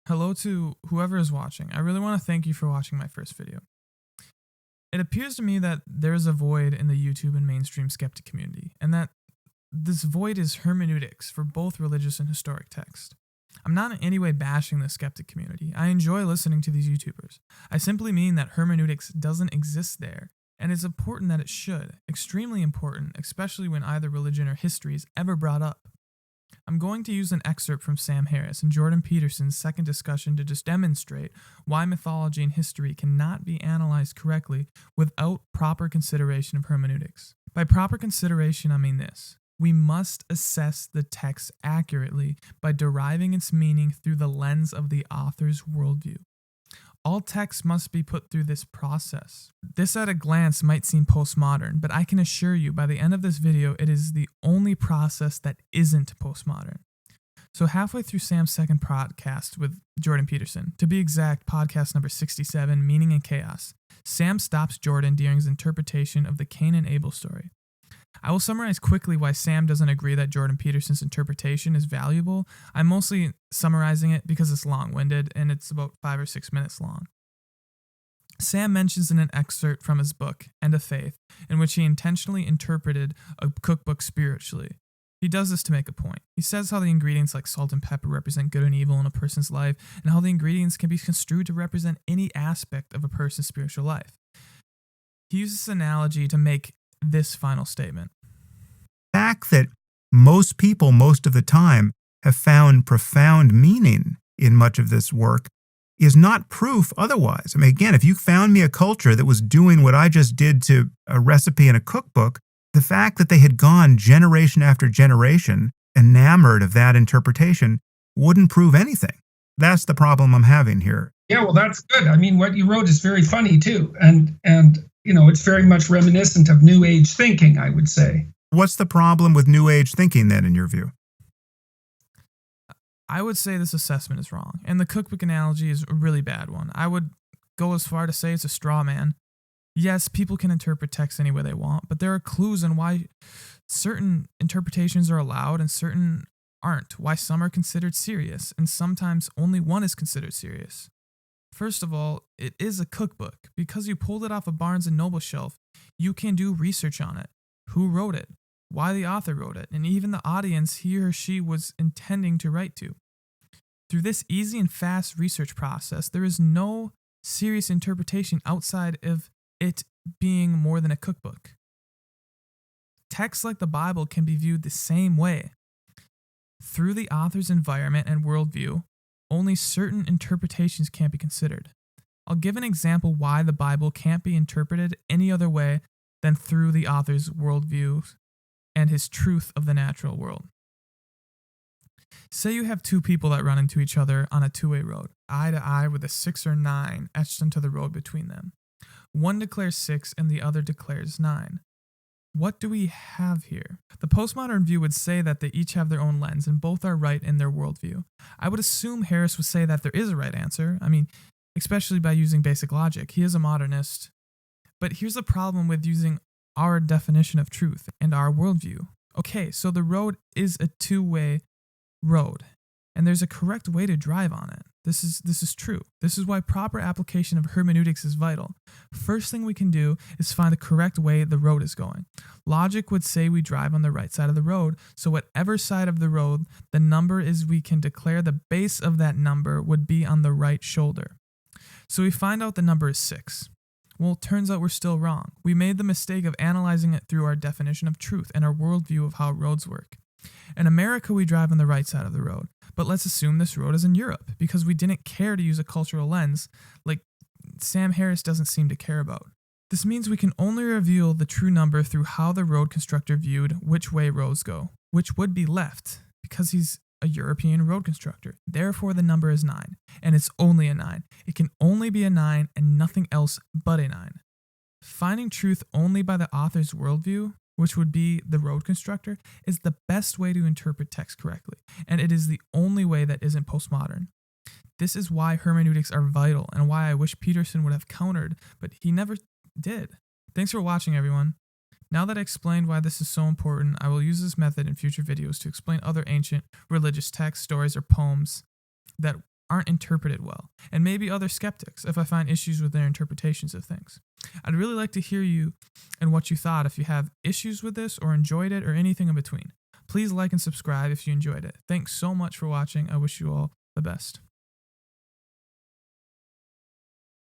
Hello to whoever is watching. I really want to thank you for watching my first video. It appears to me that there is a void in the YouTube and mainstream skeptic community, and that this void is hermeneutics for both religious and historic text. I'm not in any way bashing the skeptic community. I enjoy listening to these YouTubers. I simply mean that hermeneutics doesn't exist there, and it's important that it should. Extremely important, especially when either religion or history is ever brought up. I'm going to use an excerpt from Sam Harris and Jordan Peterson's second discussion to just demonstrate why mythology and history cannot be analyzed correctly without proper consideration of hermeneutics. By proper consideration, I mean this. We must assess the text accurately by deriving its meaning through the lens of the author's worldview. All texts must be put through this process. This at a glance might seem postmodern, but I can assure you by the end of this video, it is the only process that isn't postmodern. So halfway through Sam's second podcast with Jordan Peterson, to be exact, podcast number 67, Meaning and Chaos, Sam stops Jordan during his interpretation of the Cain and Abel story. I will summarize quickly why Sam doesn't agree that Jordan Peterson's interpretation is valuable. I'm mostly summarizing it because it's long-winded and it's about 5 or 6 minutes long. Sam mentions in an excerpt from his book, End of Faith, in which he intentionally interpreted a cookbook spiritually. He does this to make a point. He says how the ingredients like salt and pepper represent good and evil in a person's life, and how the ingredients can be construed to represent any aspect of a person's spiritual life. He uses this analogy to make this final statement. The fact that most people, most of the time, have found profound meaning in much of this work is not proof otherwise. I mean, again, if you found me a culture that was doing what I just did to a recipe in a cookbook, the fact that they had gone generation after generation enamored of that interpretation wouldn't prove anything. That's the problem I'm having here. Yeah, well, that's good. I mean, what you wrote is very funny too. And it's very much reminiscent of New Age thinking, I would say. What's the problem with New Age thinking then, in your view? I would say this assessment is wrong, and the cookbook analogy is a really bad one. I would go as far to say it's a straw man. Yes, people can interpret text any way they want, but there are clues on why certain interpretations are allowed and certain aren't, why some are considered serious, and sometimes only one is considered serious. First of all, it is a cookbook. Because you pulled it off a Barnes & Noble shelf, you can do research on it. Who wrote it? Why the author wrote it? And even the audience he or she was intending to write to. Through this easy and fast research process, there is no serious interpretation outside of it being more than a cookbook. Texts like the Bible can be viewed the same way. Through the author's environment and worldview, only certain interpretations can't be considered. I'll give an example why the Bible can't be interpreted any other way than through the author's worldview and his truth of the natural world. Say you have two people that run into each other on a two-way road, eye to eye with a 6 or 9 etched into the road between them. One declares 6 and the other declares 9. What do we have here? The postmodern view would say that they each have their own lens and both are right in their worldview. I would assume Harris would say that there is a right answer. I mean, especially by using basic logic. He is a modernist. But here's the problem with using our definition of truth and our worldview. Okay, so the road is a two-way road, and there's a correct way to drive on it. This is true. This is why proper application of hermeneutics is vital. First thing we can do is find the correct way the road is going. Logic would say we drive on the right side of the road, so whatever side of the road the number is, we can declare the base of that number would be on the right shoulder. So we find out the number is 6. Well, it turns out we're still wrong. We made the mistake of analyzing it through our definition of truth and our worldview of how roads work. In America, we drive on the right side of the road, but let's assume this road is in Europe because we didn't care to use a cultural lens like Sam Harris doesn't seem to care about. This means we can only reveal the true number through how the road constructor viewed which way roads go, which would be left because he's a European road constructor. Therefore, the number is 9, and it's only a 9. It can only be a 9 and nothing else but a 9. Finding truth only by the author's worldview, which would be the road constructor, is the best way to interpret text correctly, and it is the only way that isn't postmodern. This is why hermeneutics are vital and why I wish Peterson would have countered, but he never did. Thanks for watching, everyone. Now that I explained why this is so important, I will use this method in future videos to explain other ancient religious texts, stories, or poems that aren't interpreted well, and maybe other skeptics if I find issues with their interpretations of things. I'd really like to hear you and what you thought if you have issues with this or enjoyed it or anything in between. Please like and subscribe if you enjoyed it. Thanks so much for watching. I wish you all the best.